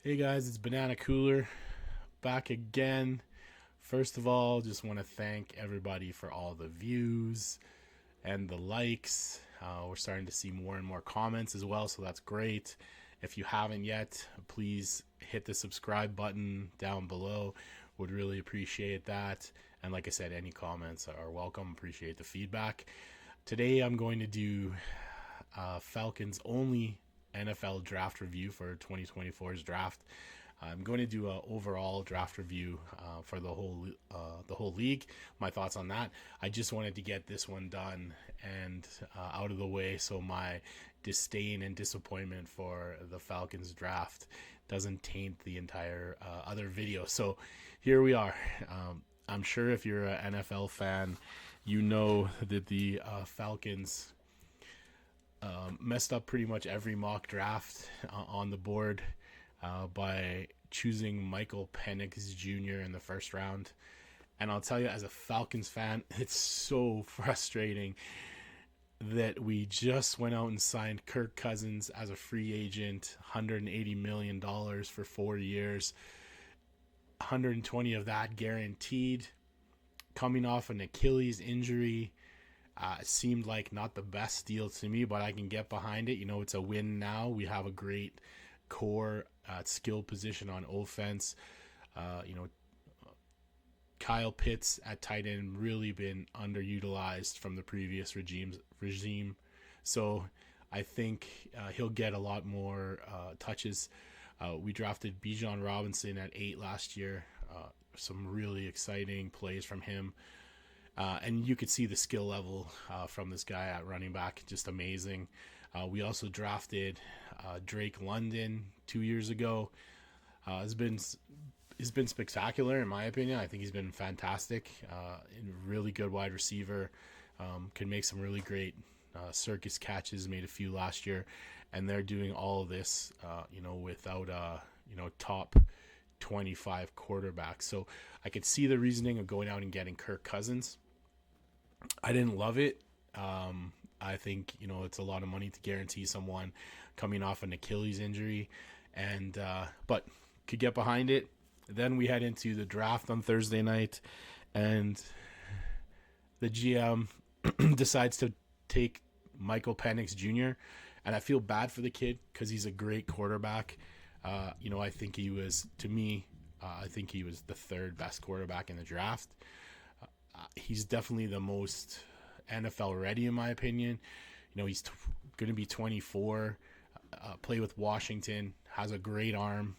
Hey guys, it's Banana Cooler back again. First of all, just want to thank everybody for all the views and the likes. We're starting to see more and more comments as well, so that's great. If you haven't yet, please hit the subscribe button down below. Would really appreciate that. And like I said, any comments are welcome. Appreciate the feedback. Today I'm going to do Falcons only NFL draft review for 2024's draft. I'm going to do an overall draft review for the whole league. My thoughts on that. I just wanted to get this one done and out of the way, so my disdain and disappointment for the Falcons draft doesn't taint the entire other video. So here we are. I'm sure if you're an NFL fan, you know that the Falcons messed up pretty much every mock draft on the board by choosing Michael Penix Jr. in the first round. And I'll tell you, as a Falcons fan, it's so frustrating that we just went out and signed Kirk Cousins as a free agent, $180 million for 4 years, 120 of that guaranteed, coming off an Achilles injury. It seemed like not the best deal to me, but I can get behind it. You know, it's a win now. We have a great core skill position on offense. You know, Kyle Pitts at tight end really been underutilized from the previous regime. So I think he'll get a lot more touches. We drafted Bijan Robinson at 8 last year. Some really exciting plays from him. And you could see the skill level from this guy at running back, just amazing. We also drafted Drake London 2 years ago. Has been spectacular in my opinion. I think he's been fantastic. Really good wide receiver. Can make some really great circus catches. Made a few last year, and they're doing all of this, without top 25 quarterbacks. So I could see the reasoning of going out and getting Kirk Cousins. I didn't love it. I think it's a lot of money to guarantee someone coming off an Achilles injury, and but could get behind it. Then we head into the draft on Thursday night, and the GM decides to take Michael Penix Jr. And I feel bad for the kid because he's a great quarterback. I think he was, to me, I think he was the third best quarterback in the draft. He's definitely the most NFL ready, in my opinion. He's going to be 24, play with Washington, has a great arm.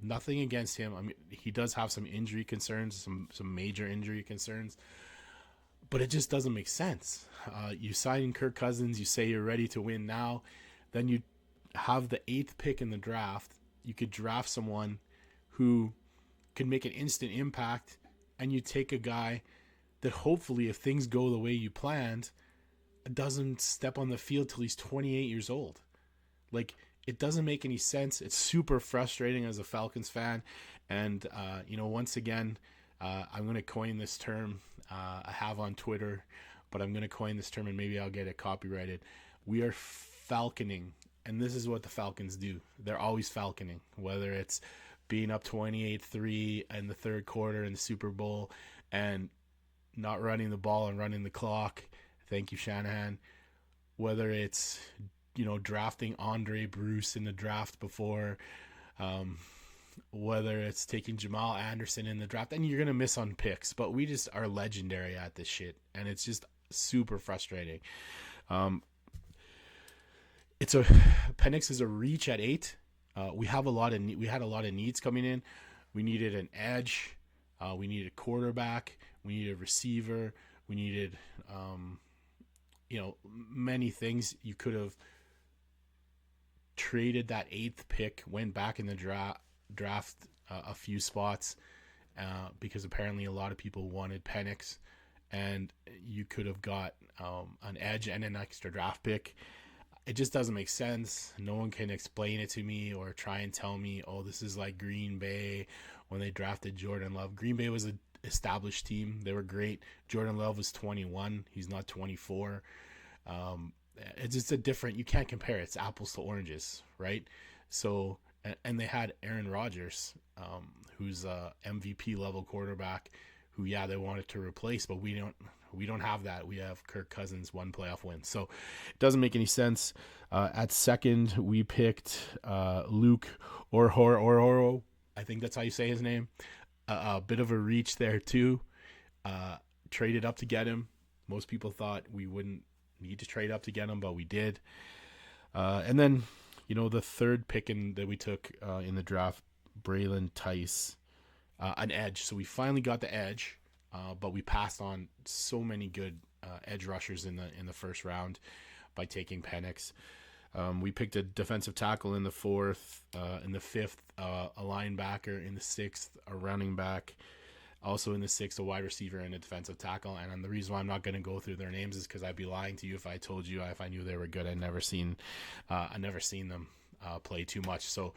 Nothing against him. I mean, he does have some injury concerns, some major injury concerns, but it just doesn't make sense. You sign Kirk Cousins, you say you're ready to win now, then you have the 8th pick in the draft. You could draft someone who could make an instant impact, and you take a guy that hopefully, if things go the way you planned, doesn't step on the field till he's 28 years old. Like, it doesn't make any sense. It's super frustrating as a Falcons fan. And, once again, I'm going to coin this term. I have on Twitter, but I'm going to coin this term and maybe I'll get it copyrighted. We are falconing. And this is what the Falcons do. They're always falconing, whether it's being up 28-3 in the third quarter in the Super Bowl and not running the ball and running the clock. Thank you, Shanahan. Whether it's, drafting Andre Bruce in the draft before, whether it's taking Jamal Anderson in the draft, and you're going to miss on picks, but we just are legendary at this shit, and it's just super frustrating. Penix is a reach at 8. We had a lot of needs coming in. We needed an edge. We needed a quarterback. We needed a receiver. We needed, many things. You could have traded that 8th pick, went back in the draft a few spots because apparently a lot of people wanted Penix, and you could have got an edge and an extra draft pick. It just doesn't make sense. No one can explain it to me or try and tell me, oh, this is like Green Bay when they drafted Jordan Love. Green Bay was an established team. They were great. Jordan Love was 21. He's not 24. It's just you can't compare it. It's apples to oranges, right? So and they had Aaron Rodgers, who's a MVP level quarterback, who they wanted to replace, but we don't have that. We have Kirk Cousins, one playoff win, so it doesn't make any sense. At second, we picked Luke Orhorohoro. I think that's how you say his name. A bit of a reach there too. Traded up to get him. Most people thought we wouldn't need to trade up to get him, but we did. And then, the third pick that we took in the draft, Bralen Tice, an edge. So we finally got the edge, but we passed on so many good edge rushers in the first round by taking Penix. We picked a defensive tackle in the fourth, in the fifth, a linebacker in the sixth, a running back. Also in the sixth, a wide receiver and a defensive tackle. And the reason why I'm not going to go through their names is because I'd be lying to you if I told you if I knew they were good. I never seen them play too much. So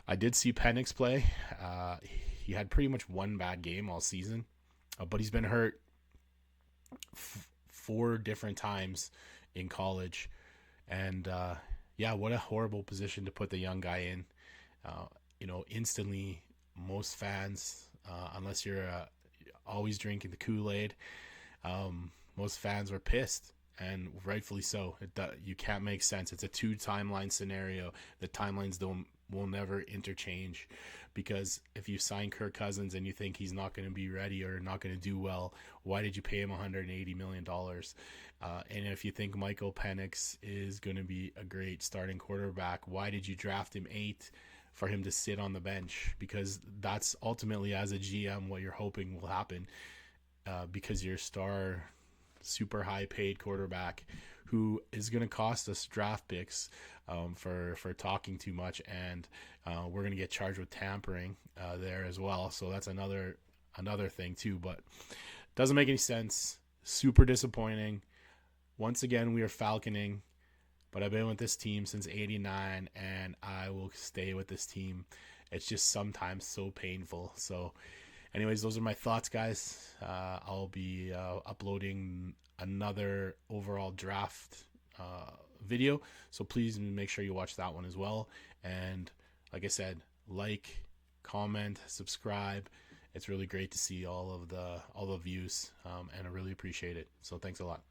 I did see Penix play. He had pretty much one bad game all season, but he's been hurt 4 different times in college. And what a horrible position to put the young guy in. Instantly, most fans, unless you're always drinking the Kool-Aid, most fans were pissed, and rightfully so. You can't make sense. It's a 2 timeline scenario. The timelines will never interchange, because if you sign Kirk Cousins and you think he's not going to be ready or not going to do well, why did you pay him $180 million? And if you think Michael Penix is going to be a great starting quarterback, why did you draft him 8 for him to sit on the bench? Because that's ultimately, as a GM, what you're hoping will happen, because your star, super high paid quarterback who is going to cost us draft picks for talking too much, and we're going to get charged with tampering there as well. So that's another thing too, but doesn't make any sense. Super disappointing. Once again, we are falconing, but I've been with this team since '89, and I will stay with this team. It's just sometimes so painful. So anyways, those are my thoughts, guys. I'll be uploading another overall draft video, so please make sure you watch that one as well. And like I said, like, comment, subscribe. It's really great to see all the views, and I really appreciate it. So thanks a lot.